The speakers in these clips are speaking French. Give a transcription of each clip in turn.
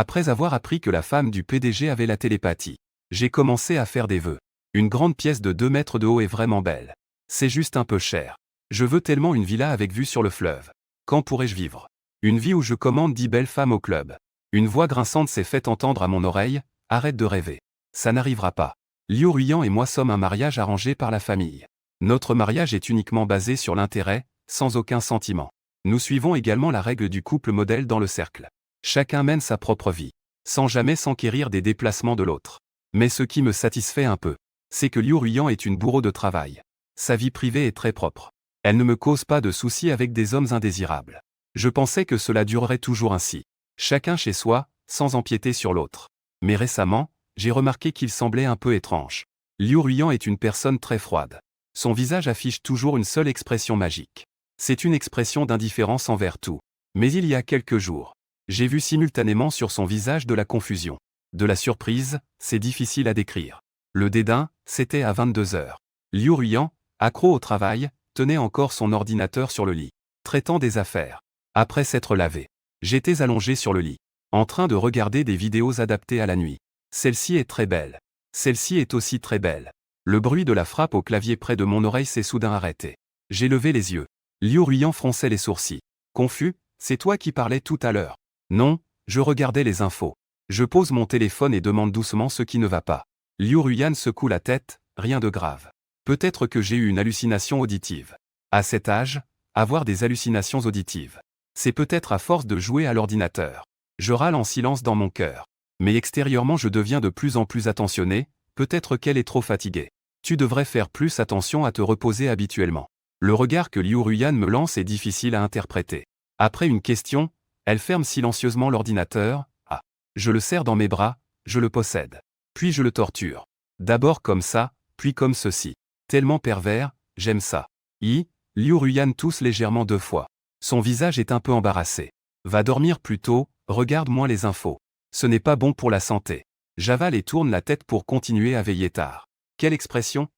Après avoir appris que la femme du PDG avait la télépathie, j'ai commencé à faire des vœux. Une grande pièce de 2 mètres de haut est vraiment belle. C'est juste un peu cher. Je veux tellement une villa avec vue sur le fleuve. Quand pourrais-je vivre? Une vie où je commande 10 belles femmes au club. Une voix grinçante s'est fait entendre à mon oreille, arrête de rêver. Ça n'arrivera pas. Liu Ruyan et moi sommes un mariage arrangé par la famille. Notre mariage est uniquement basé sur l'intérêt, sans aucun sentiment. Nous suivons également la règle du couple modèle dans le cercle. Chacun mène sa propre vie, sans jamais s'enquérir des déplacements de l'autre. Mais ce qui me satisfait un peu, c'est que Liu Ruyan est une bourreau de travail. Sa vie privée est très propre. Elle ne me cause pas de soucis avec des hommes indésirables. Je pensais que cela durerait toujours ainsi. Chacun chez soi, sans empiéter sur l'autre. Mais récemment, j'ai remarqué qu'il semblait un peu étrange. Liu Ruyan est une personne très froide. Son visage affiche toujours une seule expression magique. C'est une expression d'indifférence envers tout. Mais il y a quelques jours, j'ai vu simultanément sur son visage de la confusion. De la surprise, c'est difficile à décrire. Le dédain, c'était à 22 heures. Liu Ruyan, accro au travail, tenait encore son ordinateur sur le lit, traitant des affaires. Après s'être lavé, j'étais allongé sur le lit, en train de regarder des vidéos adaptées à la nuit. Celle-ci est très belle. Celle-ci est aussi très belle. Le bruit de la frappe au clavier près de mon oreille s'est soudain arrêté. J'ai levé les yeux. Liu Ruyan fronçait les sourcils. Confus, c'est toi qui parlais tout à l'heure. Non, je regardais les infos. Je pose mon téléphone et demande doucement ce qui ne va pas. Liu Ruyan secoue la tête, rien de grave. Peut-être que j'ai eu une hallucination auditive. À cet âge, avoir des hallucinations auditives, c'est peut-être à force de jouer à l'ordinateur. Je râle en silence dans mon cœur. Mais extérieurement je deviens de plus en plus attentionné, peut-être qu'elle est trop fatiguée. Tu devrais faire plus attention à te reposer habituellement. Le regard que Liu Ruyan me lance est difficile à interpréter. Après une question, elle ferme silencieusement l'ordinateur. Ah. Je le serre dans mes bras, je le possède. Puis je le torture. D'abord comme ça, puis comme ceci. Tellement pervers, j'aime ça. Liu Ruyan tousse légèrement 2 fois. Son visage est un peu embarrassé. Va dormir plus tôt, regarde moins les infos. Ce n'est pas bon pour la santé. J'avale et tourne la tête pour continuer à veiller tard. Quelle expression?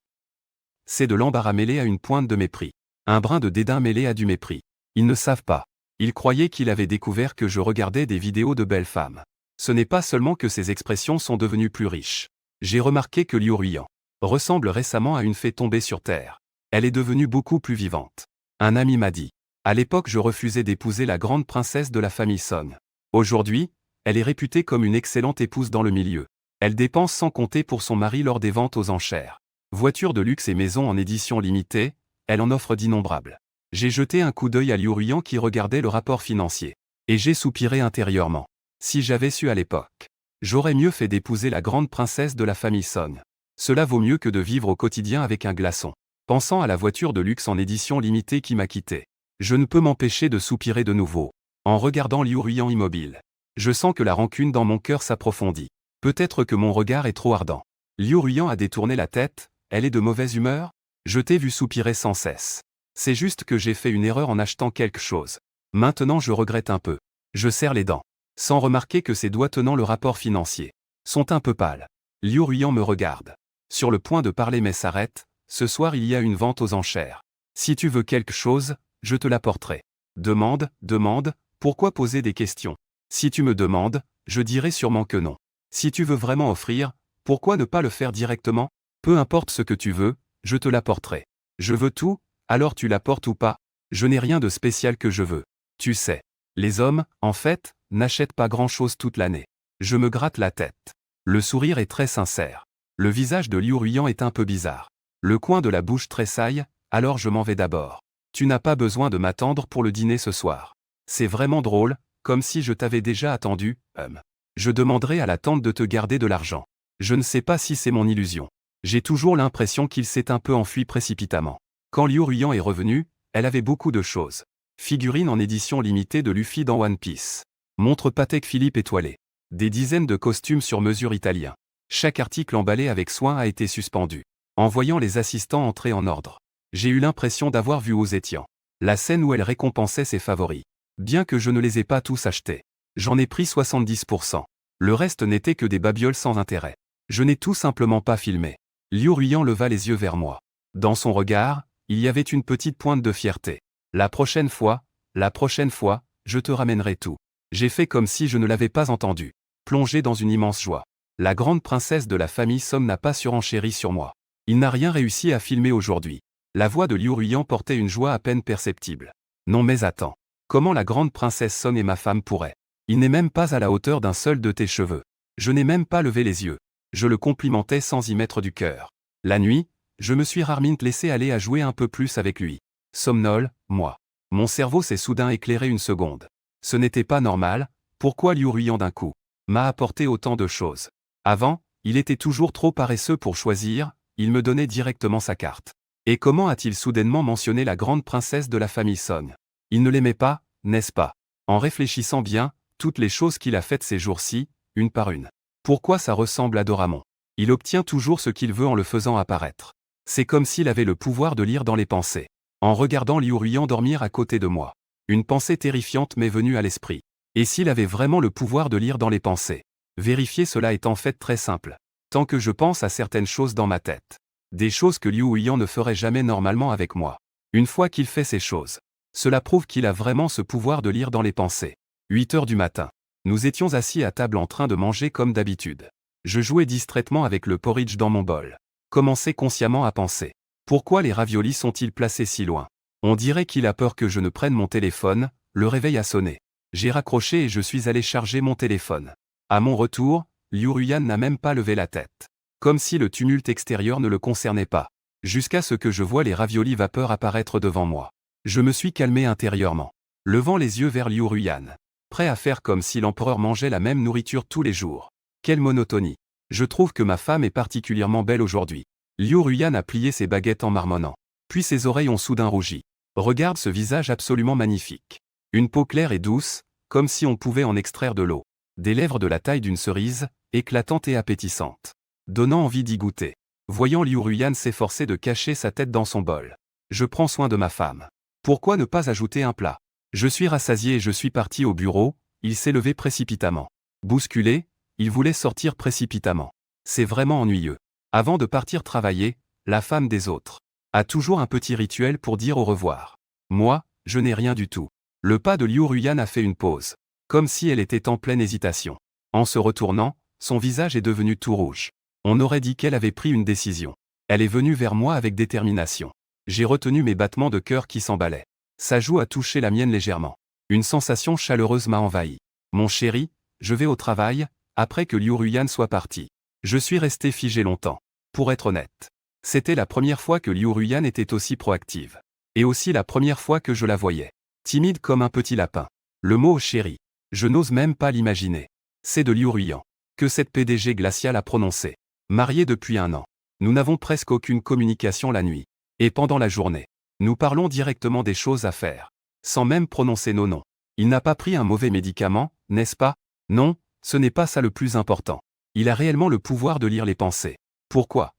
C'est de l'embarras mêlé à une pointe de mépris. Un brin de dédain mêlé à du mépris. Ils ne savent pas. Ils croyaient qu'il avait découvert que je regardais des vidéos de belles femmes. Ce n'est pas seulement que ces expressions sont devenues plus riches. J'ai remarqué que Liu Ruyan ressemble récemment à une fée tombée sur terre. Elle est devenue beaucoup plus vivante. Un ami m'a dit. À l'époque je refusais d'épouser la grande princesse de la famille Song. Aujourd'hui, elle est réputée comme une excellente épouse dans le milieu. Elle dépense sans compter pour son mari lors des ventes aux enchères. Voitures de luxe et maisons en édition limitée, elle en offre d'innombrables. J'ai jeté un coup d'œil à Liu Ruyan qui regardait le rapport financier. Et j'ai soupiré intérieurement. Si j'avais su à l'époque, j'aurais mieux fait d'épouser la grande princesse de la famille Song. Cela vaut mieux que de vivre au quotidien avec un glaçon. Pensant à la voiture de luxe en édition limitée qui m'a quitté, je ne peux m'empêcher de soupirer de nouveau. En regardant Liu Ruyan immobile, je sens que la rancune dans mon cœur s'approfondit. Peut-être que mon regard est trop ardent. Liu Ruyan a détourné la tête, elle est de mauvaise humeur? Je t'ai vu soupirer sans cesse. C'est juste que j'ai fait une erreur en achetant quelque chose. Maintenant je regrette un peu. Je serre les dents, sans remarquer que ses doigts tenant le rapport financier sont un peu pâles. Liu Ruyan me regarde. Sur le point de parler mais s'arrête. Ce soir il y a une vente aux enchères. Si tu veux quelque chose, je te l'apporterai. Demande, pourquoi poser des questions? Si tu me demandes, je dirai sûrement que non. Si tu veux vraiment offrir, pourquoi ne pas le faire directement? Peu importe ce que tu veux, je te l'apporterai. Je veux tout, alors tu l'apportes ou pas? Je n'ai rien de spécial que je veux. Tu sais, les hommes, en fait, n'achètent pas grand-chose toute l'année. Je me gratte la tête. Le sourire est très sincère. Le visage de Liu Ruyan est un peu bizarre. Le coin de la bouche tressaille, alors je m'en vais d'abord. Tu n'as pas besoin de m'attendre pour le dîner ce soir. C'est vraiment drôle, comme si je t'avais déjà attendu, Je demanderai à la tante de te garder de l'argent. Je ne sais pas si c'est mon illusion. J'ai toujours l'impression qu'il s'est un peu enfui précipitamment. Quand Liu Ruyan est revenu, elle avait beaucoup de choses. Figurines en édition limitée de Luffy dans One Piece. Montre Patek Philippe étoilée. Des dizaines de costumes sur mesure italiens. Chaque article emballé avec soin a été suspendu. En voyant les assistants entrer en ordre, j'ai eu l'impression d'avoir vu Ozetian. La scène où elle récompensait ses favoris. Bien que je ne les ai pas tous achetés. J'en ai pris 70%. Le reste n'était que des babioles sans intérêt. Je n'ai tout simplement pas filmé. Liu Ruyan leva les yeux vers moi. Dans son regard, il y avait une petite pointe de fierté. La prochaine fois, je te ramènerai tout. J'ai fait comme si je ne l'avais pas entendu. plongé dans une immense joie. La grande princesse de la famille Song n'a pas surenchéri sur moi. Il n'a rien réussi à filmer aujourd'hui. La voix de Liu Ruyan portait une joie à peine perceptible. Non mais attends. Comment la grande princesse Song est ma femme pourrait? Il n'est même pas à la hauteur d'un seul de tes cheveux. Je n'ai même pas levé les yeux. Je le complimentais sans y mettre du cœur. La nuit, je me suis rarement laissé aller à jouer un peu plus avec lui. Somnole, moi. Mon cerveau s'est soudain éclairé une seconde. Ce n'était pas normal, pourquoi Liu Ruyan d'un coup m'a apporté autant de choses? Avant, il était toujours trop paresseux pour choisir, il me donnait directement sa carte. Et comment a-t-il soudainement mentionné la grande princesse de la famille Song? Il ne l'aimait pas, n'est-ce pas? En réfléchissant bien, toutes les choses qu'il a faites ces jours-ci, une par une. Pourquoi ça ressemble à Doraemon? Il obtient toujours ce qu'il veut en le faisant apparaître. C'est comme s'il avait le pouvoir de lire dans les pensées. En regardant Liu Ruyan dormir à côté de moi, une pensée terrifiante m'est venue à l'esprit. Et s'il avait vraiment le pouvoir de lire dans les pensées? Vérifier cela est en fait très simple. Tant que je pense à certaines choses dans ma tête. Des choses que Liu Ruyan ne ferait jamais normalement avec moi. Une fois qu'il fait ces choses, cela prouve qu'il a vraiment ce pouvoir de lire dans les pensées. 8 heures du matin. Nous étions assis à table en train de manger comme d'habitude. Je jouais distraitement avec le porridge dans mon bol. Commençais consciemment à penser. Pourquoi les raviolis sont-ils placés si loin? On dirait qu'il a peur que je ne prenne mon téléphone, le réveil a sonné. J'ai raccroché et je suis allé charger mon téléphone. À mon retour, Liu Ruyan n'a même pas levé la tête. Comme si le tumulte extérieur ne le concernait pas. Jusqu'à ce que je voie les raviolis vapeur apparaître devant moi. Je me suis calmé intérieurement. Levant les yeux vers Liu Ruyan. Prêt à faire comme si l'empereur mangeait la même nourriture tous les jours. Quelle monotonie. Je trouve que ma femme est particulièrement belle aujourd'hui. Liu Ruyan a plié ses baguettes en marmonnant. Puis ses oreilles ont soudain rougi. Regarde ce visage absolument magnifique. Une peau claire et douce, comme si on pouvait en extraire de l'eau. Des lèvres de la taille d'une cerise, éclatantes et appétissantes. Donnant envie d'y goûter. Voyant Liu Ruyan s'efforcer de cacher sa tête dans son bol. Je prends soin de ma femme. Pourquoi ne pas ajouter un plat? Je suis rassasié et je suis parti au bureau, il s'est levé précipitamment. Bousculé, il voulait sortir précipitamment. C'est vraiment ennuyeux. Avant de partir travailler, la femme des autres a toujours un petit rituel pour dire au revoir. Moi, je n'ai rien du tout. Le pas de Liu Ruyan a fait une pause. Comme si elle était en pleine hésitation. En se retournant, son visage est devenu tout rouge. On aurait dit qu'elle avait pris une décision. Elle est venue vers moi avec détermination. J'ai retenu mes battements de cœur qui s'emballaient. Sa joue a touché la mienne légèrement. Une sensation chaleureuse m'a envahi. Mon chéri, je vais au travail, après que Liu Ruyan soit parti. Je suis resté figé longtemps. Pour être honnête. C'était la première fois que Liu Ruyan était aussi proactive. Et aussi la première fois que je la voyais. Timide comme un petit lapin. Le mot chéri. Je n'ose même pas l'imaginer. C'est de Liu Ruyan. Que cette PDG glaciale a prononcé. Mariée depuis 1 an. Nous n'avons presque aucune communication la nuit. Et pendant la journée. Nous parlons directement des choses à faire. Sans même prononcer nos noms. Il n'a pas pris un mauvais médicament, n'est-ce pas? Non, ce n'est pas ça le plus important. Il a réellement le pouvoir de lire les pensées. Pourquoi?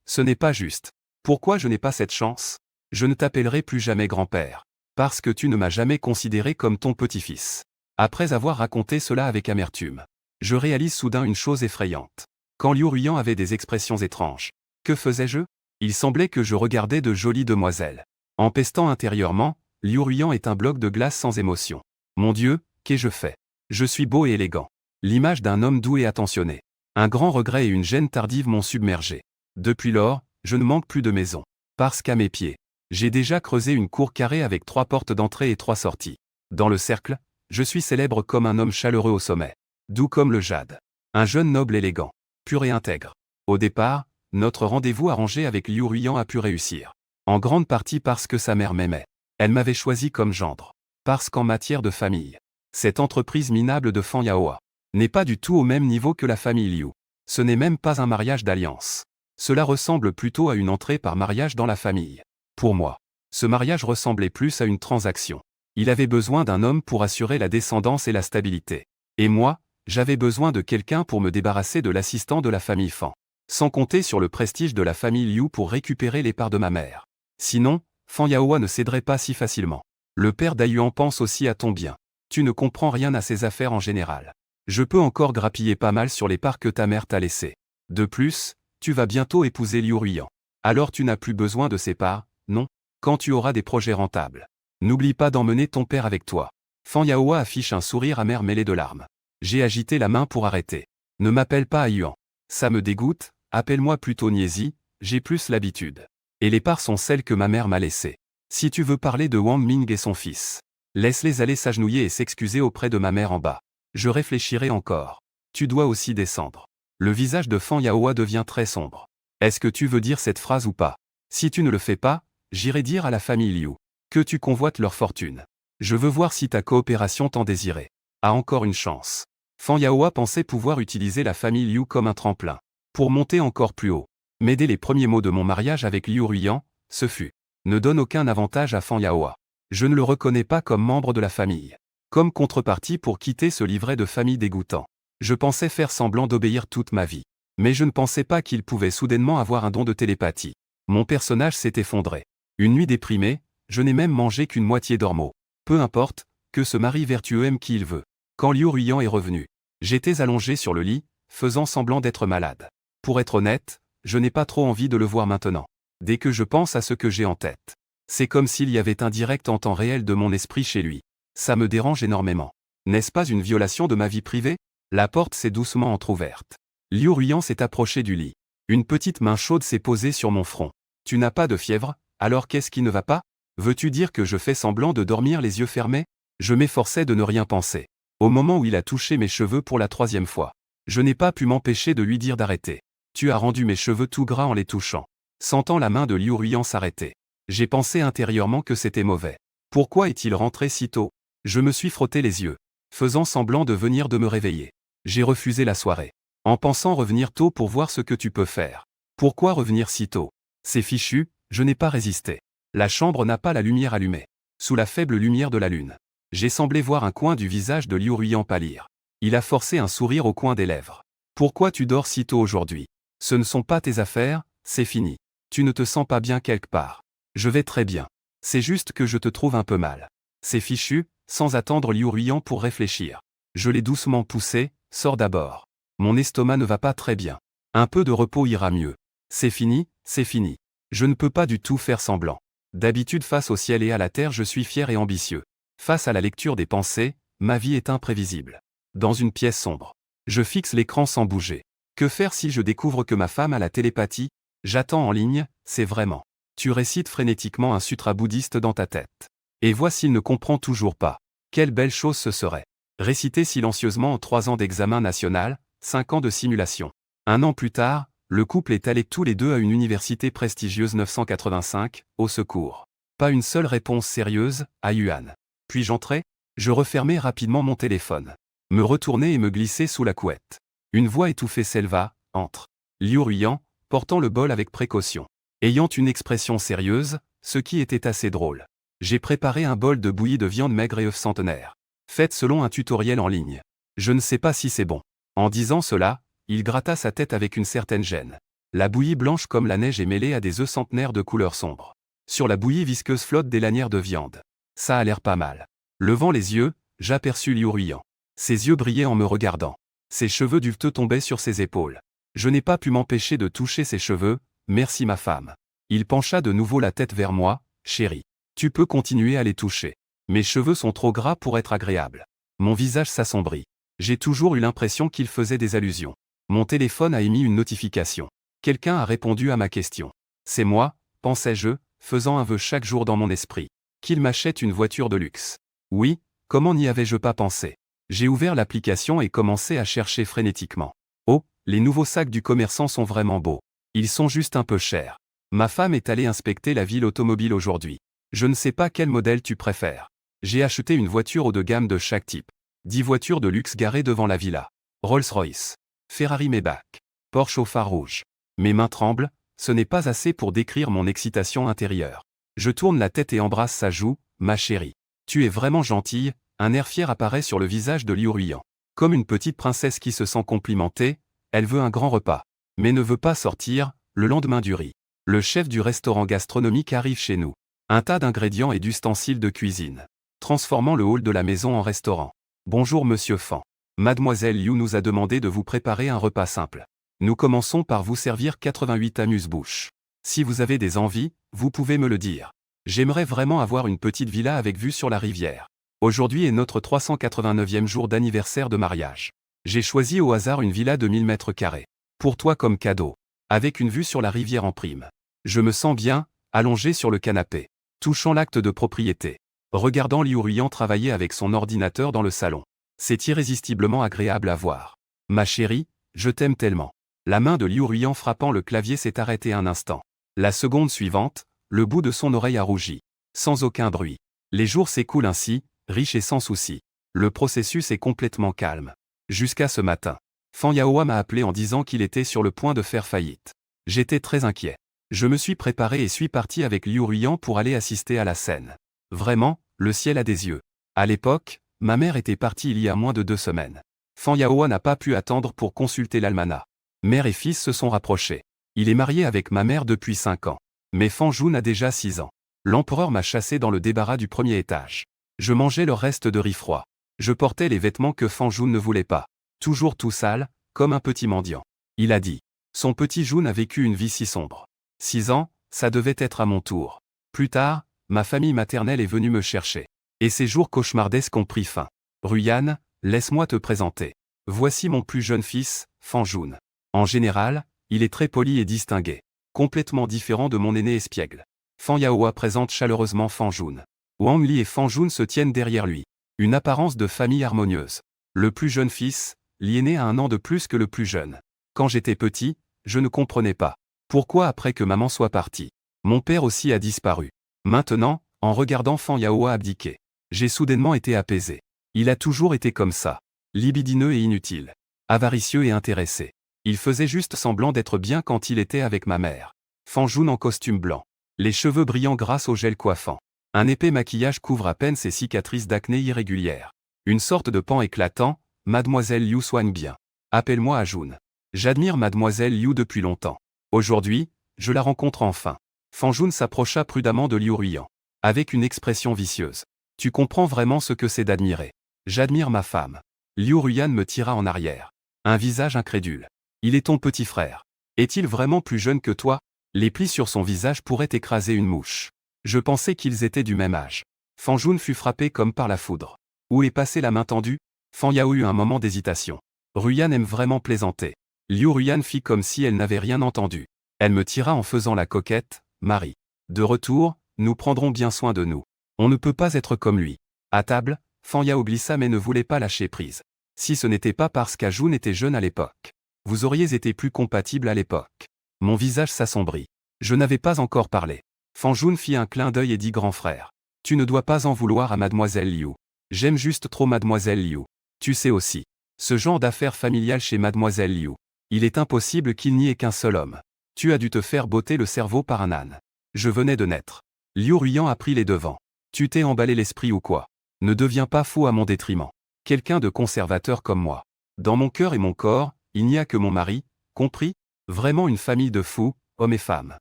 Ce n'est pas juste. Pourquoi je n'ai pas cette chance? Je ne t'appellerai plus jamais grand-père. Parce que tu ne m'as jamais considéré comme ton petit-fils. Après avoir raconté cela avec amertume, je réalise soudain une chose effrayante. Quand Liu Ruyan avait des expressions étranges, que faisais-je? Il semblait que je regardais de jolies demoiselles. Empestant intérieurement, Liu Ruyan est un bloc de glace sans émotion. Mon Dieu, qu'ai-je fait? Je suis beau et élégant. L'image d'un homme doux et attentionné. Un grand regret et une gêne tardive m'ont submergé. Depuis lors, je ne manque plus de maison. Parce qu'à mes pieds, j'ai déjà creusé une cour carrée avec 3 portes d'entrée et 3 sorties. Dans le cercle, je suis célèbre comme un homme chaleureux au sommet. Doux comme le jade. Un jeune noble élégant. Pur et intègre. Au départ, notre rendez-vous arrangé avec Liu Ruyan a pu réussir. En grande partie parce que sa mère m'aimait. Elle m'avait choisi comme gendre. Parce qu'en matière de famille, cette entreprise minable de Fan Yaoa n'est pas du tout au même niveau que la famille Liu. Ce n'est même pas un mariage d'alliance. Cela ressemble plutôt à une entrée par mariage dans la famille. Pour moi, ce mariage ressemblait plus à une transaction. Il avait besoin d'un homme pour assurer la descendance et la stabilité. Et moi, j'avais besoin de quelqu'un pour me débarrasser de l'assistant de la famille Fan. Sans compter sur le prestige de la famille Liu pour récupérer les parts de ma mère. Sinon, Fan Yaoa ne céderait pas si facilement. Le père d'Ayuan pense aussi à ton bien. Tu ne comprends rien à ses affaires en général. Je peux encore grappiller pas mal sur les parts que ta mère t'a laissées. De plus, tu vas bientôt épouser Liu Ruyan. Alors tu n'as plus besoin de ses parts, non? Quand tu auras des projets rentables. N'oublie pas d'emmener ton père avec toi. Fan Yaoa affiche un sourire amer mêlé de larmes. J'ai agité la main pour arrêter. Ne m'appelle pas Ayuan. Ça me dégoûte, appelle-moi plutôt Niesi, j'ai plus l'habitude. Et les parts sont celles que ma mère m'a laissées. Si tu veux parler de Wang Ming et son fils, laisse-les aller s'agenouiller et s'excuser auprès de ma mère en bas. Je réfléchirai encore. Tu dois aussi descendre. Le visage de Fan Yaoa devient très sombre. Est-ce que tu veux dire cette phrase ou pas? Si tu ne le fais pas, j'irai dire à la famille Liu que tu convoites leur fortune. Je veux voir si ta coopération t'en désirait. A encore une chance. Fan Yaoa pensait pouvoir utiliser la famille Liu comme un tremplin pour monter encore plus haut. Mais dès les premiers mots de mon mariage avec Liu Ruiyan, ce fut « Ne donne aucun avantage à Fan Yaoa. Je ne le reconnais pas comme membre de la famille. » Comme contrepartie pour quitter ce livret de famille dégoûtant. Je pensais faire semblant d'obéir toute ma vie. Mais je ne pensais pas qu'il pouvait soudainement avoir un don de télépathie. Mon personnage s'est effondré. Une nuit déprimée, je n'ai même mangé qu'une moitié d'ormeau. Peu importe, que ce mari vertueux aime qui il veut. Quand Liu Ruiyan est revenu, j'étais allongé sur le lit, faisant semblant d'être malade. Pour être honnête, je n'ai pas trop envie de le voir maintenant. Dès que je pense à ce que j'ai en tête, c'est comme s'il y avait un direct en temps réel de mon esprit chez lui. Ça me dérange énormément. N'est-ce pas une violation de ma vie privée? La porte s'est doucement entr'ouverte. Liu Ruiyan s'est approché du lit. Une petite main chaude s'est posée sur mon front. Tu n'as pas de fièvre, alors qu'est-ce qui ne va pas? Veux-tu dire que je fais semblant de dormir les yeux fermés? Je m'efforçais de ne rien penser. Au moment où il a touché mes cheveux pour la 3e fois, je n'ai pas pu m'empêcher de lui dire d'arrêter. Tu as rendu mes cheveux tout gras en les touchant. Sentant la main de Liu Ruiyan s'arrêter, j'ai pensé intérieurement que c'était mauvais. Pourquoi est-il rentré si tôt? Je me suis frotté les yeux, faisant semblant de venir de me réveiller. J'ai refusé la soirée, en pensant revenir tôt pour voir ce que tu peux faire. Pourquoi revenir si tôt? C'est fichu, je n'ai pas résisté. La chambre n'a pas la lumière allumée. Sous la faible lumière de la lune, j'ai semblé voir un coin du visage de Liu Ruiyan pâlir. Il a forcé un sourire au coin des lèvres. Pourquoi tu dors si tôt aujourd'hui? Ce ne sont pas tes affaires, c'est fini. Tu ne te sens pas bien quelque part. Je vais très bien. C'est juste que je te trouve un peu mal. C'est fichu, sans attendre Liu Ruiyan pour réfléchir. Je l'ai doucement poussé, sors d'abord. Mon estomac ne va pas très bien. Un peu de repos ira mieux. C'est fini, c'est fini. Je ne peux pas du tout faire semblant. D'habitude face au ciel et à la terre je suis fier et ambitieux. Face à la lecture des pensées, ma vie est imprévisible. Dans une pièce sombre, je fixe l'écran sans bouger. Que faire si je découvre que ma femme a la télépathie? J'attends en ligne, c'est vraiment. Tu récites frénétiquement un sutra bouddhiste dans ta tête. Et vois s'il ne comprend toujours pas. Quelle belle chose ce serait. Réciter silencieusement en 3 ans d'examen national, 5 ans de simulation. 1 an plus tard, le couple est allé tous les deux à une université prestigieuse 985, au secours. Pas une seule réponse sérieuse, à Yuan. Puis-je entrer? Je refermai rapidement mon téléphone. Me retourner et me glisser sous la couette. Une voix étouffée s'éleva, entre. Liu Ruiyan, portant le bol avec précaution. Ayant une expression sérieuse, ce qui était assez drôle. J'ai préparé un bol de bouillie de viande maigre et œufs centenaires. Faite selon un tutoriel en ligne. Je ne sais pas si c'est bon. En disant cela, il gratta sa tête avec une certaine gêne. La bouillie blanche comme la neige est mêlée à des œufs centenaires de couleur sombre. Sur la bouillie visqueuse flottent des lanières de viande. Ça a l'air pas mal. Levant les yeux, j'aperçus Liu Ruiyan. Ses yeux brillaient en me regardant. Ses cheveux duveteux tombaient sur ses épaules. Je n'ai pas pu m'empêcher de toucher ses cheveux, merci ma femme. Il pencha de nouveau la tête vers moi, chérie. Tu peux continuer à les toucher. Mes cheveux sont trop gras pour être agréables. Mon visage s'assombrit. J'ai toujours eu l'impression qu'il faisait des allusions. Mon téléphone a émis une notification. Quelqu'un a répondu à ma question. C'est moi, pensais-je, faisant un vœu chaque jour dans mon esprit. Qu'il m'achète une voiture de luxe. Oui, comment n'y avais-je pas pensé? J'ai ouvert l'application et commencé à chercher frénétiquement. Oh, les nouveaux sacs du commerçant sont vraiment beaux. Ils sont juste un peu chers. Ma femme est allée inspecter la ville automobile aujourd'hui. Je ne sais pas quel modèle tu préfères. J'ai acheté une voiture haut de gamme de chaque type. 10 voitures de luxe garées devant la villa. Rolls-Royce, Ferrari Maybach, Porsche au phare rouge. Mes mains tremblent, ce n'est pas assez pour décrire mon excitation intérieure. Je tourne la tête et embrasse sa joue, ma chérie. Tu es vraiment gentille, un air fier apparaît sur le visage de Liu Ruiyan. Comme une petite princesse qui se sent complimentée, elle veut un grand repas, mais ne veut pas sortir, le lendemain du riz. Le chef du restaurant gastronomique arrive chez nous. Un tas d'ingrédients et d'ustensiles de cuisine, transformant le hall de la maison en restaurant. Bonjour monsieur Fan. Mademoiselle Liu nous a demandé de vous préparer un repas simple. Nous commençons par vous servir 88 amuse-bouches. Si vous avez des envies, vous pouvez me le dire. J'aimerais vraiment avoir une petite villa avec vue sur la rivière. Aujourd'hui est notre 389e jour d'anniversaire de mariage. J'ai choisi au hasard une villa de 1000 mètres carrés. Pour toi comme cadeau. Avec une vue sur la rivière en prime. Je me sens bien, allongé sur le canapé. Touchant l'acte de propriété. Regardant Liu Ruyan travailler avec son ordinateur dans le salon. C'est irrésistiblement agréable à voir. Ma chérie, je t'aime tellement. La main de Liu Ruyan frappant le clavier s'est arrêtée un instant. La seconde suivante, le bout de son oreille a rougi. Sans aucun bruit. Les jours s'écoulent ainsi, riches et sans soucis. Le processus est complètement calme. Jusqu'à ce matin. Fan Yaoa m'a appelé en disant qu'il était sur le point de faire faillite. J'étais très inquiet. Je me suis préparé et suis parti avec Liu Ruyan pour aller assister à la scène. Vraiment, le ciel a des yeux. À l'époque, ma mère était partie il y a moins de 2 semaines. Fan Yaoa n'a pas pu attendre pour consulter l'almanach. Mère et fils se sont rapprochés. Il est marié avec ma mère depuis 5 ans. Mais Fan Jun a déjà 6 ans. L'empereur m'a chassé dans le débarras du premier étage. Je mangeais le reste de riz froid. Je portais les vêtements que Fan Jun ne voulait pas. Toujours tout sale, comme un petit mendiant. Il a dit. Son petit Jun a vécu une vie si sombre. 6 ans, ça devait être à mon tour. Plus tard, ma famille maternelle est venue me chercher. Et ces jours cauchemardesques ont pris fin. Ruyan, laisse-moi te présenter. Voici mon plus jeune fils, Fan Jun. En général, il est très poli et distingué. Complètement différent de mon aîné espiègle. Fan Yaoa présente chaleureusement Fan Jun. Wang Li et Fan Jun se tiennent derrière lui. Une apparence de famille harmonieuse. Le plus jeune fils, l'aîné a 1 an de plus que le plus jeune. Quand j'étais petit, je ne comprenais pas. Pourquoi après que maman soit partie, mon père aussi a disparu. Maintenant, en regardant Fan Yaoa abdiquer, j'ai soudainement été apaisé. Il a toujours été comme ça. Libidineux et inutile. Avaricieux et intéressé. Il faisait juste semblant d'être bien quand il était avec ma mère. Fan Jun en costume blanc. Les cheveux brillants grâce au gel coiffant. Un épais maquillage couvre à peine ses cicatrices d'acné irrégulières. Une sorte de pan éclatant, Mademoiselle Liu soigne bien. Appelle-moi Jun. J'admire Mademoiselle Liu depuis longtemps. Aujourd'hui, je la rencontre enfin. Fan Jun s'approcha prudemment de Liu Ruyan. Avec une expression vicieuse. Tu comprends vraiment ce que c'est d'admirer. J'admire ma femme. Liu Ruyan me tira en arrière. Un visage incrédule. Il est ton petit frère. Est-il vraiment plus jeune que toi? Les plis sur son visage pourraient écraser une mouche. Je pensais qu'ils étaient du même âge. Fan Jun fut frappé comme par la foudre. Où est passée la main tendue? Fan Yao eut un moment d'hésitation. Ruyan aime vraiment plaisanter. Liu Ruyan fit comme si elle n'avait rien entendu. Elle me tira en faisant la coquette, Marie. De retour, nous prendrons bien soin de nous. On ne peut pas être comme lui. À table, Fan Yao glissa mais ne voulait pas lâcher prise. Si ce n'était pas parce qu'Ajun était jeune à l'époque. Vous auriez été plus compatibles à l'époque. Mon visage s'assombrit. Je n'avais pas encore parlé. Fan Jun fit un clin d'œil et dit grand frère. Tu ne dois pas en vouloir à Mademoiselle Liu. J'aime juste trop Mademoiselle Liu. Tu sais aussi. Ce genre d'affaires familiales chez Mademoiselle Liu. Il est impossible qu'il n'y ait qu'un seul homme. Tu as dû te faire botter le cerveau par un âne. Je venais de naître. Liu Ruyan a pris les devants. Tu t'es emballé l'esprit ou quoi? Ne deviens pas fou à mon détriment. Quelqu'un de conservateur comme moi. Dans mon cœur et mon corps, il n'y a que mon mari, compris? Vraiment une famille de fous, hommes et femmes.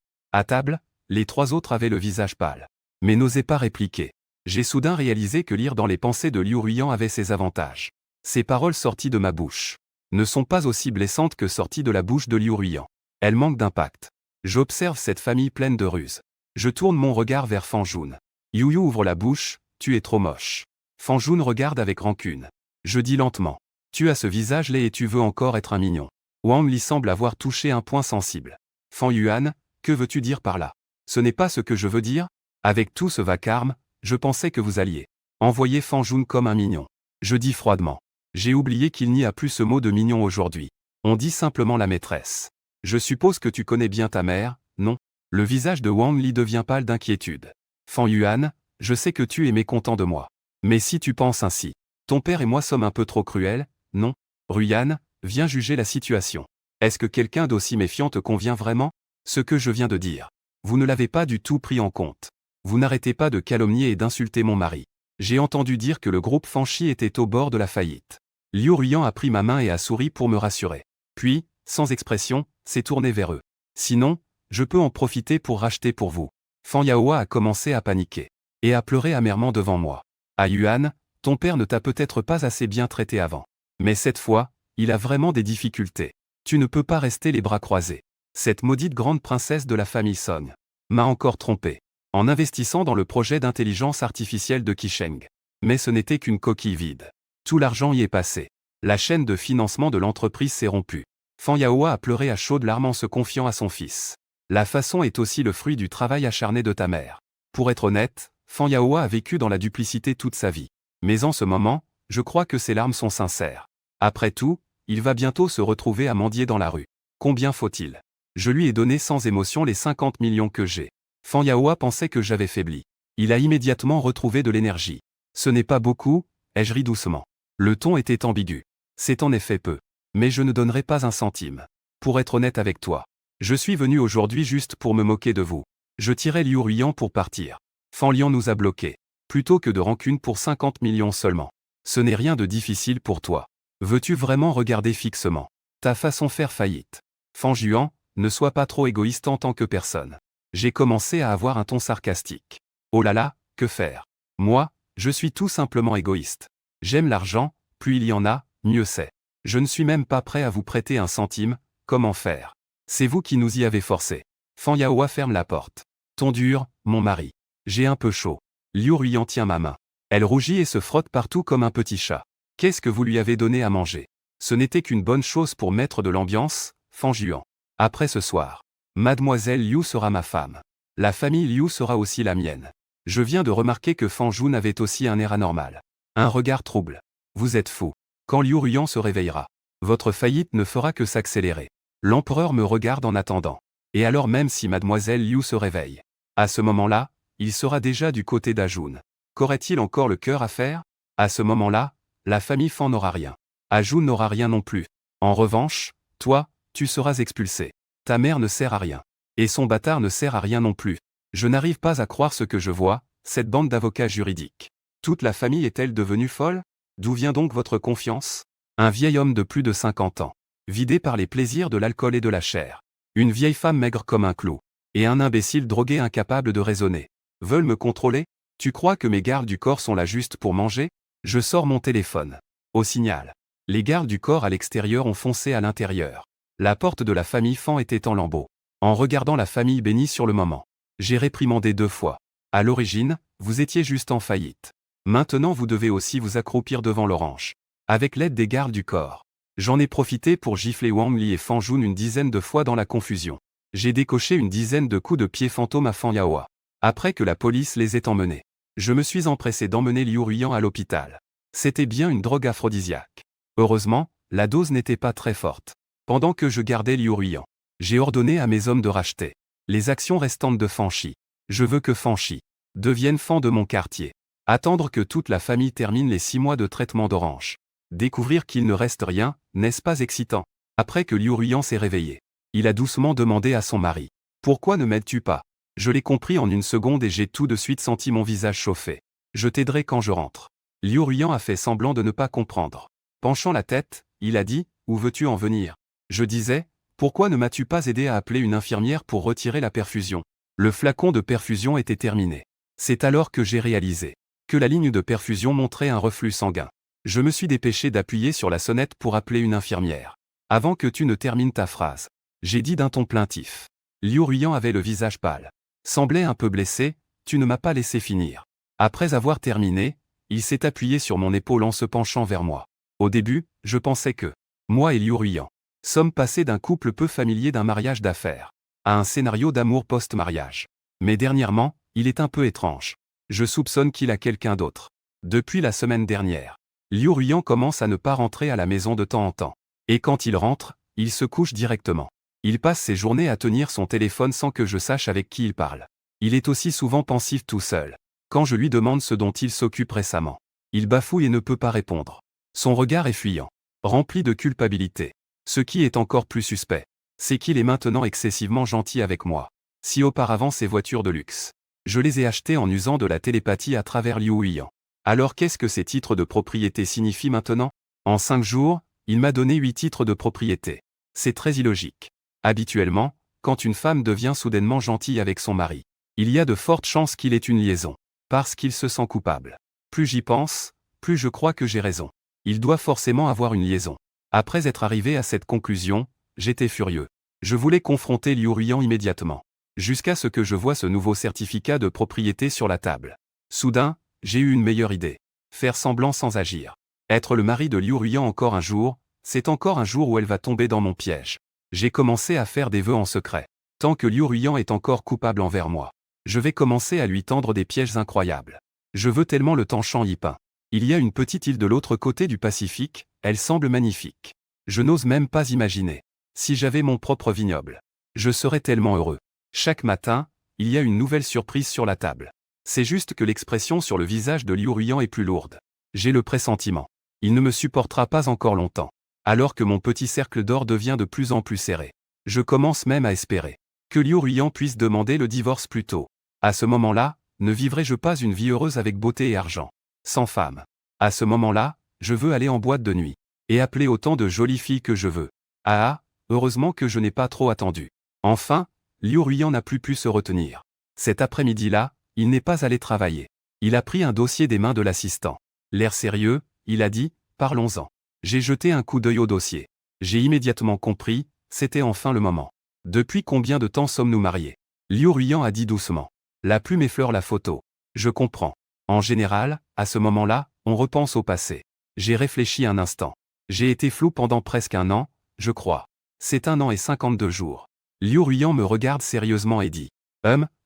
À table, les 3 autres avaient le visage pâle. Mais n'osaient pas répliquer. J'ai soudain réalisé que lire dans les pensées de Liu Ruyan avait ses avantages. Ces paroles sorties de ma bouche ne sont pas aussi blessantes que sorties de la bouche de Liu Ruyan. Elles manquent d'impact. J'observe cette famille pleine de ruses. Je tourne mon regard vers Fan Jun. Yu Yu ouvre la bouche, tu es trop moche. Fan Jun regarde avec rancune. Je dis lentement. Tu as ce visage laid et tu veux encore être un mignon. Wang Li semble avoir touché un point sensible. Fan Yuan, que veux-tu dire par là? Ce n'est pas ce que je veux dire. Avec tout ce vacarme, je pensais que vous alliez envoyer Fan Jun comme un mignon. Je dis froidement. J'ai oublié qu'il n'y a plus ce mot de mignon aujourd'hui. On dit simplement la maîtresse. Je suppose que tu connais bien ta mère, non? Le visage de Wang Li devient pâle d'inquiétude. Fan Yuan, je sais que tu es mécontent de moi. Mais si tu penses ainsi, ton père et moi sommes un peu trop cruels, non? Ruyan, viens juger la situation. Est-ce que quelqu'un d'aussi méfiant te convient vraiment? Ce que je viens de dire. Vous ne l'avez pas du tout pris en compte. Vous n'arrêtez pas de calomnier et d'insulter mon mari. J'ai entendu dire que le groupe Fanchi était au bord de la faillite. Liu Ruyan a pris ma main et a souri pour me rassurer. Puis, sans expression, s'est tourné vers eux. Sinon, je peux en profiter pour racheter pour vous. Fan Yaoa a commencé à paniquer. Et a pleuré amèrement devant moi. Ah Yuan, ton père ne t'a peut-être pas assez bien traité avant. Mais cette fois, il a vraiment des difficultés. Tu ne peux pas rester les bras croisés. Cette maudite grande princesse de la famille Song m'a encore trompé. En investissant dans le projet d'intelligence artificielle de Qisheng. Mais ce n'était qu'une coquille vide. Tout l'argent y est passé. La chaîne de financement de l'entreprise s'est rompue. Fan Yaoa a pleuré à chaudes larmes en se confiant à son fils. La façon est aussi le fruit du travail acharné de ta mère. Pour être honnête, Fan Yaoa a vécu dans la duplicité toute sa vie. Mais en ce moment, je crois que ses larmes sont sincères. Après tout, il va bientôt se retrouver à mendier dans la rue. Combien faut-il? Je lui ai donné sans émotion les 50 millions que j'ai. Fan Yaoa pensait que j'avais faibli. Il a immédiatement retrouvé de l'énergie. Ce n'est pas beaucoup, ai-je ri doucement. Le ton était ambigu. C'est en effet peu. Mais je ne donnerai pas un centime. Pour être honnête avec toi. Je suis venu aujourd'hui juste pour me moquer de vous. Je tirais Liu Ruiyan pour partir. Fan Lian nous a bloqués. Plutôt que de rancune pour 50 millions seulement. Ce n'est rien de difficile pour toi. Veux-tu vraiment regarder fixement ta façon faire faillite? Fan Juan, ne sois pas trop égoïste en tant que personne. J'ai commencé à avoir un ton sarcastique. Oh là là, que faire? Moi, je suis tout simplement égoïste. J'aime l'argent, plus il y en a, mieux c'est. Je ne suis même pas prêt à vous prêter un centime, comment faire? C'est vous qui nous y avez forcé. Fan Yaoa ferme la porte. Ton dur, mon mari. J'ai un peu chaud. Liu Ruiyan tient ma main. Elle rougit et se frotte partout comme un petit chat. Qu'est-ce que vous lui avez donné à manger? Ce n'était qu'une bonne chose pour mettre de l'ambiance, Fan Juan. Après ce soir, Mademoiselle Liu sera ma femme. La famille Liu sera aussi la mienne. Je viens de remarquer que Fan Jun avait aussi un air anormal. Un regard trouble. Vous êtes fou. Quand Liu Ruiyan se réveillera, votre faillite ne fera que s'accélérer. L'empereur me regarde en attendant. Et alors même si Mademoiselle Liu se réveille, à ce moment-là, il sera déjà du côté d'Ajun. Qu'aurait-il encore le cœur à faire? À ce moment-là, la famille Fan n'aura rien. Ajun n'aura rien non plus. En revanche, toi, tu seras expulsé. Ta mère ne sert à rien. Et son bâtard ne sert à rien non plus. Je n'arrive pas à croire ce que je vois, cette bande d'avocats juridiques. Toute la famille est-elle devenue folle? D'où vient donc votre confiance? Un vieil homme de plus de 50 ans, vidé par les plaisirs de l'alcool et de la chair. Une vieille femme maigre comme un clou. Et un imbécile drogué incapable de raisonner. Veulent me contrôler? Tu crois que mes gardes du corps sont là juste pour manger? Je sors mon téléphone. Au signal. Les gardes du corps à l'extérieur ont foncé à l'intérieur. La porte de la famille Fan était en lambeaux. En regardant la famille bénie sur le moment, j'ai réprimandé 2 fois. À l'origine, vous étiez juste en faillite. Maintenant vous devez aussi vous accroupir devant l'orange. Avec l'aide des gardes du corps. J'en ai profité pour gifler Wang Li et Fan Jun une dizaine de fois dans la confusion. J'ai décoché une dizaine de coups de pied fantôme à Fan Yaoa. Après que la police les ait emmenés, je me suis empressé d'emmener Liu Ruiyan à l'hôpital. C'était bien une drogue aphrodisiaque. Heureusement, la dose n'était pas très forte. Pendant que je gardais Liu Ruiyan, j'ai ordonné à mes hommes de racheter les actions restantes de Fan Shi. Je veux que Fan Shi devienne Fan de mon quartier. Attendre que toute la famille termine les 6 mois de traitement d'orange. Découvrir qu'il ne reste rien, n'est-ce pas excitant? Après que Liu Ruiyan s'est réveillé, il a doucement demandé à son mari. Pourquoi ne m'aides-tu pas? Je l'ai compris en une seconde et j'ai tout de suite senti mon visage chauffer. Je t'aiderai quand je rentre. Liu Ruiyan a fait semblant de ne pas comprendre. Penchant la tête, il a dit, où veux-tu en venir? Je disais, pourquoi ne m'as-tu pas aidé à appeler une infirmière pour retirer la perfusion? Le flacon de perfusion était terminé. C'est alors que j'ai réalisé que la ligne de perfusion montrait un reflux sanguin. Je me suis dépêché d'appuyer sur la sonnette pour appeler une infirmière. Avant que tu ne termines ta phrase, j'ai dit d'un ton plaintif. Liu Ruiyan avait le visage pâle. Semblait un peu blessé, tu ne m'as pas laissé finir. Après avoir terminé, il s'est appuyé sur mon épaule en se penchant vers moi. Au début, je pensais que moi et Liu Ruiyan sommes passés d'un couple peu familier d'un mariage d'affaires à un scénario d'amour post-mariage. Mais dernièrement, il est un peu étrange. Je soupçonne qu'il a quelqu'un d'autre. Depuis la semaine dernière, Liu Ruiyan commence à ne pas rentrer à la maison de temps en temps. Et quand il rentre, il se couche directement. Il passe ses journées à tenir son téléphone sans que je sache avec qui il parle. Il est aussi souvent pensif tout seul. Quand je lui demande ce dont il s'occupe récemment, il bafouille et ne peut pas répondre. Son regard est fuyant, rempli de culpabilité. Ce qui est encore plus suspect, c'est qu'il est maintenant excessivement gentil avec moi. Si auparavant ces voitures de luxe, je les ai achetées en usant de la télépathie à travers Liu Ruiyan. Alors qu'est-ce que ces titres de propriété signifient maintenant? En 5 jours, il m'a donné 8 titres de propriété. C'est très illogique. Habituellement, quand une femme devient soudainement gentille avec son mari, il y a de fortes chances qu'il ait une liaison. Parce qu'il se sent coupable. Plus j'y pense, plus je crois que j'ai raison. Il doit forcément avoir une liaison. Après être arrivé à cette conclusion, j'étais furieux. Je voulais confronter Liu Ruiyan immédiatement. Jusqu'à ce que je voie ce nouveau certificat de propriété sur la table. Soudain, j'ai eu une meilleure idée. Faire semblant sans agir. Être le mari de Liu Ruyan encore un jour, c'est encore un jour où elle va tomber dans mon piège. J'ai commencé à faire des vœux en secret. Tant que Liu Ruyan est encore coupable envers moi, je vais commencer à lui tendre des pièges incroyables. Je veux tellement le Tanshan Yipin. Il y a une petite île de l'autre côté du Pacifique, elle semble magnifique. Je n'ose même pas imaginer. Si j'avais mon propre vignoble, je serais tellement heureux. Chaque matin, il y a une nouvelle surprise sur la table. C'est juste que l'expression sur le visage de Liu Ruyan est plus lourde. J'ai le pressentiment. Il ne me supportera pas encore longtemps. Alors que mon petit cercle d'or devient de plus en plus serré. Je commence même à espérer que Liu Ruyan puisse demander le divorce plus tôt. À ce moment-là, ne vivrai-je pas une vie heureuse avec beauté et argent, sans femme. À ce moment-là, je veux aller en boîte de nuit et appeler autant de jolies filles que je veux. Ah, heureusement que je n'ai pas trop attendu. Enfin, Liu Ruyan n'a plus pu se retenir. Cet après-midi-là, il n'est pas allé travailler. Il a pris un dossier des mains de l'assistant. L'air sérieux, il a dit, parlons-en. J'ai jeté un coup d'œil au dossier. J'ai immédiatement compris, c'était enfin le moment. Depuis combien de temps sommes-nous mariés? Liu Ruyan a dit doucement. La plume effleure la photo. Je comprends. En général, à ce moment-là, on repense au passé. J'ai réfléchi un instant. J'ai été flou pendant presque un an, je crois. C'est 1 an et 52 jours. Liu Ruyan me regarde sérieusement et dit.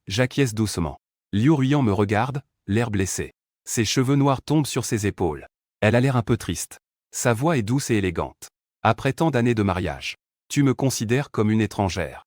J'acquiesce doucement. Liu Ruyan me regarde, l'air blessé. Ses cheveux noirs tombent sur ses épaules. Elle a l'air un peu triste. Sa voix est douce et élégante. Après tant d'années de mariage, tu me considères comme une étrangère.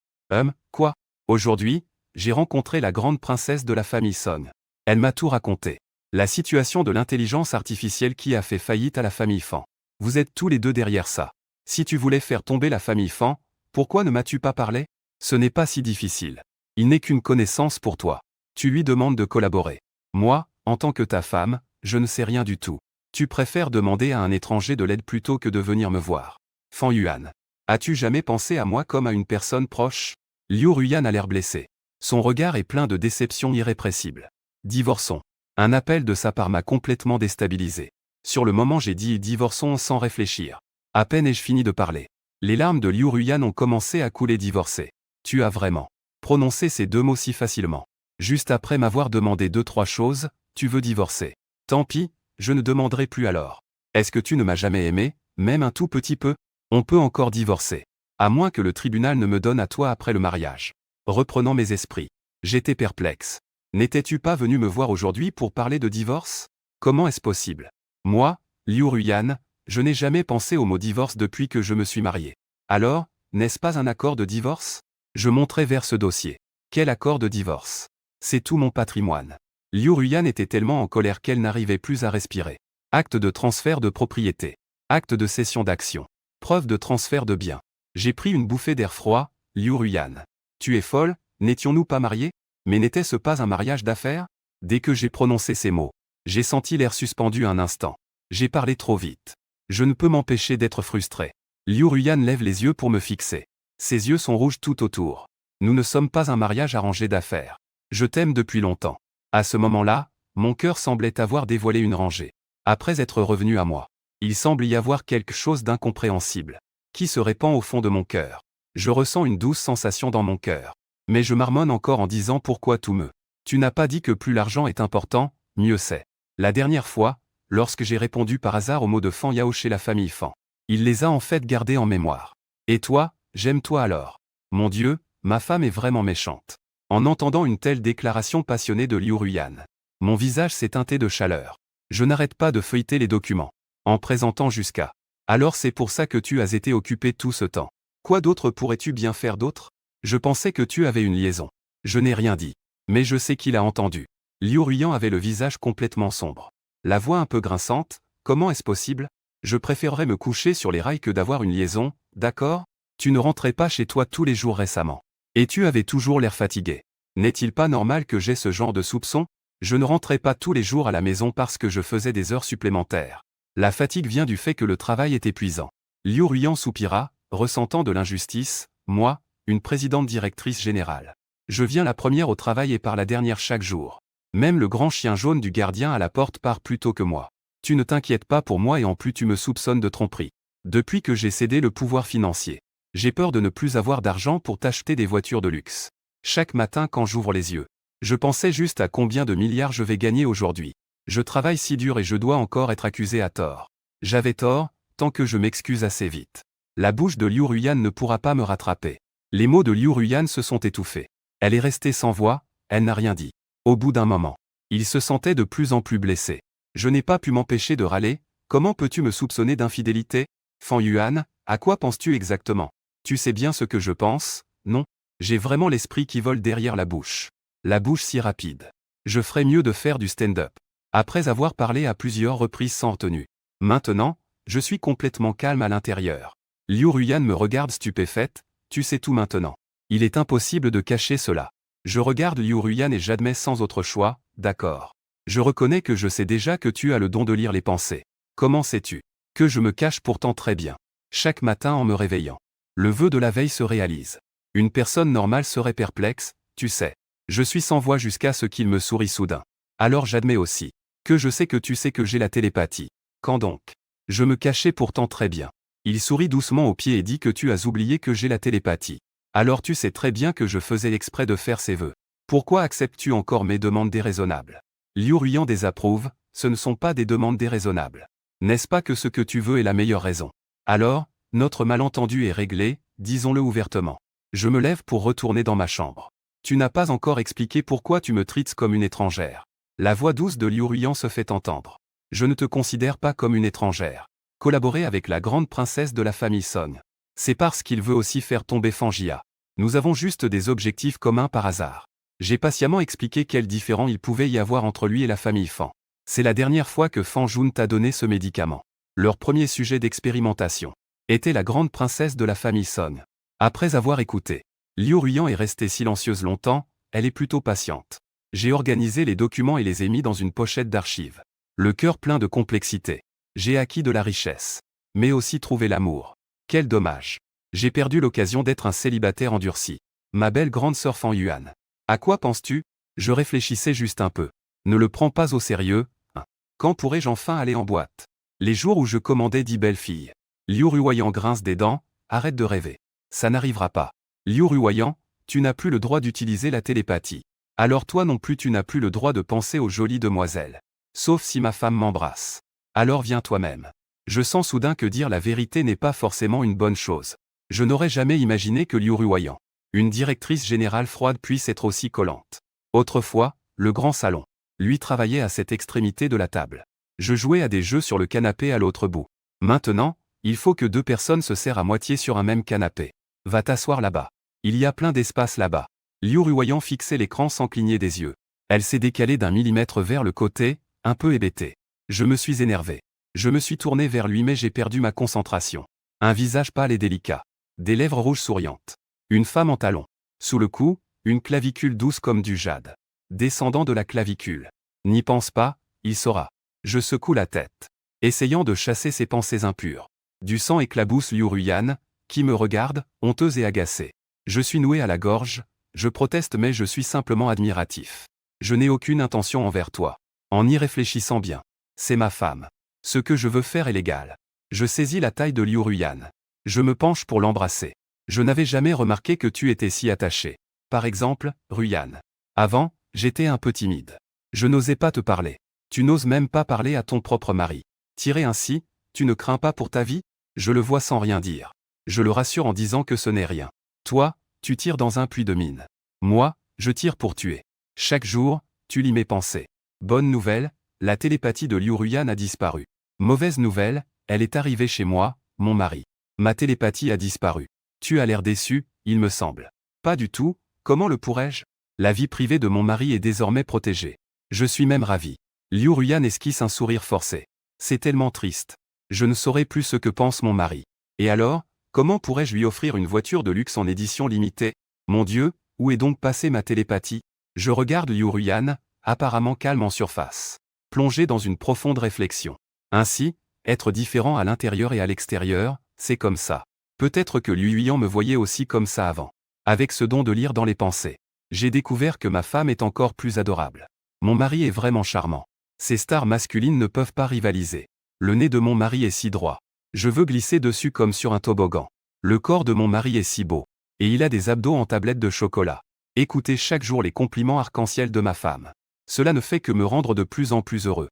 Quoi? Aujourd'hui, j'ai rencontré la grande princesse de la famille Song. Elle m'a tout raconté. La situation de l'intelligence artificielle qui a fait faillite à la famille Fan. Vous êtes tous les deux derrière ça. Si tu voulais faire tomber la famille Fan, pourquoi ne m'as-tu pas parlé? Ce n'est pas si difficile. Il n'est qu'une connaissance pour toi. Tu lui demandes de collaborer. Moi, en tant que ta femme, je ne sais rien du tout. Tu préfères demander à un étranger de l'aide plutôt que de venir me voir. Fan Yuan. As-tu jamais pensé à moi comme à une personne proche? Liu Ruyan a l'air blessé. Son regard est plein de déception irrépressible. Divorçons. Un appel de sa part m'a complètement déstabilisé. Sur le moment j'ai dit divorçons sans réfléchir. À peine ai-je fini de parler. Les larmes de Liu Ruyan ont commencé à couler divorcé. Tu as vraiment prononcé ces deux mots si facilement. Juste après m'avoir demandé 2-3 choses, tu veux divorcer. Tant pis, je ne demanderai plus alors. Est-ce que tu ne m'as jamais aimé, même un tout petit peu? On peut encore divorcer. À moins que le tribunal ne me donne à toi après le mariage. Reprenant mes esprits. J'étais perplexe. N'étais-tu pas venu me voir aujourd'hui pour parler de divorce? Comment est-ce possible? Moi, Liu Ruyan, je n'ai jamais pensé au mot divorce depuis que je me suis marié. Alors, n'est-ce pas un accord de divorce? Je montrai vers ce dossier. Quel accord de divorce? C'est tout mon patrimoine. Liu Ruyan était tellement en colère qu'elle n'arrivait plus à respirer. Acte de transfert de propriété. Acte de cession d'actions. Preuve de transfert de biens. J'ai pris une bouffée d'air froid, Liu Ruyan. Tu es folle, n'étions-nous pas mariés? Mais n'était-ce pas un mariage d'affaires? Dès que j'ai prononcé ces mots, j'ai senti l'air suspendu un instant. J'ai parlé trop vite. Je ne peux m'empêcher d'être frustré. Liu Ruyan lève les yeux pour me fixer. Ses yeux sont rouges tout autour. Nous ne sommes pas un mariage arrangé d'affaires. Je t'aime depuis longtemps. À ce moment-là, mon cœur semblait avoir dévoilé une rangée. Après être revenu à moi, il semble y avoir quelque chose d'incompréhensible qui se répand au fond de mon cœur. Je ressens une douce sensation dans mon cœur. Mais je marmonne encore en disant pourquoi tout me. Tu n'as pas dit que plus l'argent est important, mieux c'est. La dernière fois, lorsque j'ai répondu par hasard aux mots de Fan Yao chez la famille Fan, il les a en fait gardés en mémoire. Et toi, j'aime-toi alors. Mon Dieu, ma femme est vraiment méchante. En entendant une telle déclaration passionnée de Liu Ruyan, mon visage s'est teinté de chaleur. Je n'arrête pas de feuilleter les documents, en présentant jusqu'à. Alors c'est pour ça que tu as été occupé tout ce temps. Quoi d'autre pourrais-tu bien faire d'autre? Je pensais que tu avais une liaison. Je n'ai rien dit. Mais je sais qu'il a entendu. Liu Ruyan avait le visage complètement sombre. La voix un peu grinçante. Comment est-ce possible? Je préférerais me coucher sur les rails que d'avoir une liaison, d'accord? Tu ne rentrais pas chez toi tous les jours récemment. Et tu avais toujours l'air fatigué. N'est-il pas normal que j'aie ce genre de soupçon? Je ne rentrais pas tous les jours à la maison parce que je faisais des heures supplémentaires. La fatigue vient du fait que le travail est épuisant. Liu Ruyan soupira, ressentant de l'injustice. Moi, une présidente directrice générale. Je viens la première au travail et par la dernière chaque jour. Même le grand chien jaune du gardien à la porte part plus tôt que moi. Tu ne t'inquiètes pas pour moi et en plus tu me soupçonnes de tromperie. Depuis que j'ai cédé le pouvoir financier, j'ai peur de ne plus avoir d'argent pour t'acheter des voitures de luxe. Chaque matin quand j'ouvre les yeux, je pensais juste à combien de milliards je vais gagner aujourd'hui. Je travaille si dur et je dois encore être accusé à tort. J'avais tort, tant que je m'excuse assez vite. La bouche de Liu Ruyan ne pourra pas me rattraper. Les mots de Liu Ruyan se sont étouffés. Elle est restée sans voix, elle n'a rien dit. Au bout d'un moment, il se sentait de plus en plus blessé. Je n'ai pas pu m'empêcher de râler. Comment peux-tu me soupçonner d'infidélité? Fan Yuan, à quoi penses-tu exactement? Tu sais bien ce que je pense, non? J'ai vraiment l'esprit qui vole derrière la bouche. La bouche si rapide. Je ferais mieux de faire du stand-up. Après avoir parlé à plusieurs reprises sans retenue. Maintenant, je suis complètement calme à l'intérieur. Liu Ruyan me regarde stupéfaite, tu sais tout maintenant. Il est impossible de cacher cela. Je regarde Liu Ruyan et j'admets sans autre choix, d'accord. Je reconnais que je sais déjà que tu as le don de lire les pensées. Comment sais-tu? Que je me cache pourtant très bien. Chaque matin en me réveillant. Le vœu de la veille se réalise. Une personne normale serait perplexe, tu sais. Je suis sans voix jusqu'à ce qu'il me sourie soudain. Alors j'admets aussi que je sais que tu sais que j'ai la télépathie. Quand donc? Je me cachais pourtant très bien. Il sourit doucement au pied et dit que tu as oublié que j'ai la télépathie. Alors tu sais très bien que je faisais exprès de faire ces vœux. Pourquoi acceptes-tu encore mes demandes déraisonnables? Liu Ruyan désapprouve, ce ne sont pas des demandes déraisonnables. N'est-ce pas que ce que tu veux est la meilleure raison? Alors, notre malentendu est réglé, disons-le ouvertement. Je me lève pour retourner dans ma chambre. Tu n'as pas encore expliqué pourquoi tu me traites comme une étrangère. La voix douce de Liu Ruyan se fait entendre. Je ne te considère pas comme une étrangère. Collaborer avec la grande princesse de la famille Song. C'est parce qu'il veut aussi faire tomber Fangia. Nous avons juste des objectifs communs par hasard. J'ai patiemment expliqué quel différend il pouvait y avoir entre lui et la famille Fan. C'est la dernière fois que Fan Jun t'a donné ce médicament. Leur premier sujet d'expérimentation était la grande princesse de la famille Song. Après avoir écouté, Liu Ruyan est restée silencieuse longtemps, elle est plutôt patiente. J'ai organisé les documents et les ai mis dans une pochette d'archives. Le cœur plein de complexité. J'ai acquis de la richesse. Mais aussi trouvé l'amour. Quel dommage. J'ai perdu l'occasion d'être un célibataire endurci. Ma belle grande sœur Fan Yuan. À quoi penses-tu? Je réfléchissais juste un peu. Ne le prends pas au sérieux, hein. Quand pourrais-je enfin aller en boîte? Les jours où je commandais 10 belles filles. Liu Ruyan grince des dents, arrête de rêver. Ça n'arrivera pas. Liu Ruyan, tu n'as plus le droit d'utiliser la télépathie. Alors toi non plus tu n'as plus le droit de penser aux jolies demoiselles. Sauf si ma femme m'embrasse. Alors viens toi-même. Je sens soudain que dire la vérité n'est pas forcément une bonne chose. Je n'aurais jamais imaginé que Liu Ruyan, une directrice générale froide, puisse être aussi collante. Autrefois, le grand salon. Lui travaillait à cette extrémité de la table. Je jouais à des jeux sur le canapé à l'autre bout. Maintenant, il faut que deux personnes se serrent à moitié sur un même canapé. Va t'asseoir là-bas. Il y a plein d'espace là-bas. Liu Ruyan fixait l'écran sans cligner des yeux. Elle s'est décalée d'1 millimètre vers le côté, un peu hébétée. Je me suis énervé. Je me suis tourné vers lui mais j'ai perdu ma concentration. Un visage pâle et délicat. Des lèvres rouges souriantes. Une femme en talons. Sous le cou, une clavicule douce comme du jade. Descendant de la clavicule. N'y pense pas, il saura. Je secoue la tête. Essayant de chasser ses pensées impures. Du sang éclabousse Liu Ruyan, qui me regarde, honteuse et agacée. Je suis noué à la gorge, je proteste mais je suis simplement admiratif. Je n'ai aucune intention envers toi. En y réfléchissant bien. C'est ma femme. Ce que je veux faire est légal. Je saisis la taille de Liu Ruyan. Je me penche pour l'embrasser. Je n'avais jamais remarqué que tu étais si attaché. Par exemple, Ruyan. Avant, j'étais un peu timide. Je n'osais pas te parler. Tu n'oses même pas parler à ton propre mari. Tiré ainsi, tu ne crains pas pour ta vie? Je le vois sans rien dire. Je le rassure en disant que ce n'est rien. Toi, tu tires dans un puits de mine. Moi, je tire pour tuer. Chaque jour, tu lis mes pensées. Bonne nouvelle, la télépathie de Liu Ruyan a disparu. Mauvaise nouvelle, elle est arrivée chez moi, mon mari. Ma télépathie a disparu. Tu as l'air déçu, il me semble. Pas du tout, comment le pourrais-je? La vie privée de mon mari est désormais protégée. Je suis même ravi. Liu Ruyan esquisse un sourire forcé. C'est tellement triste. Je ne saurais plus ce que pense mon mari. Et alors, comment pourrais-je lui offrir une voiture de luxe en édition limitée? Mon Dieu, où est donc passée ma télépathie? Je regarde Liu Ruyan, apparemment calme en surface. Plongé dans une profonde réflexion. Ainsi, être différent à l'intérieur et à l'extérieur, c'est comme ça. Peut-être que Liu Ruyan me voyait aussi comme ça avant. Avec ce don de lire dans les pensées. J'ai découvert que ma femme est encore plus adorable. Mon mari est vraiment charmant. Ces stars masculines ne peuvent pas rivaliser. Le nez de mon mari est si droit. Je veux glisser dessus comme sur un toboggan. Le corps de mon mari est si beau. Et il a des abdos en tablette de chocolat. Écoutez chaque jour les compliments arc-en-ciel de ma femme. Cela ne fait que me rendre de plus en plus heureux.